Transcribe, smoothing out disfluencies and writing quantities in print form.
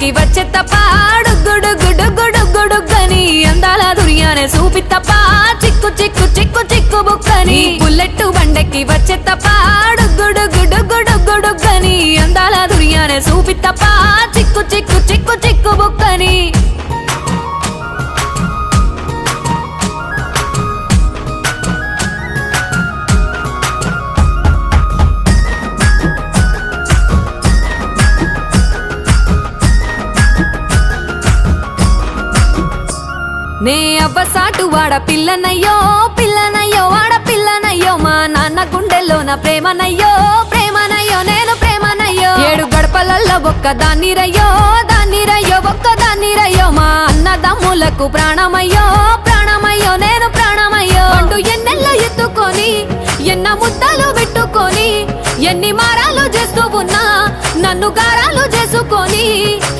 బండకి వచ్చే తప్ప గుడుగుడుగుడుగుడుగుడుగని అందాల దుర్యానే చూపి తప్ప చిక్కు చిక్కు చిక్కు చిక్కు బుక్కని బుల్లెట్టు బండకి వచ్చే తప్ప గుడుగుడుగుడుగుడుగని అందాల దుర్యానే చూపి తప్ప చిక్కు చిక్కు చిక్కు చిక్కు బుక్కని నే అవ్వసాటు వాడ పిల్లనయ్యో పిల్లనయ్యో వాడ పిల్లనయ్యో మా నాన్న గుండెల్లో నా ప్రేమనయ్యో ప్రేమనయ్యో నేను ప్రేమనయ్యో 7 గడపలల్లో ఒక్కదాన్ని రయ్యో దాన్ని రయ్యో ఒక్కదాన్ని రయ్యో మా అన్నదమ్ములకు ప్రాణమయ్యో ప్రాణమయ్యో నేను ప్రాణమయ్యో అంటూ ఎన్నెల్లో ఎత్తుకొని ఎన్న ముద్దలు పెట్టుకొని ఎన్ని మారాలు చేస్తూ ఉన్నా నన్ను గారాలు చేసుకొని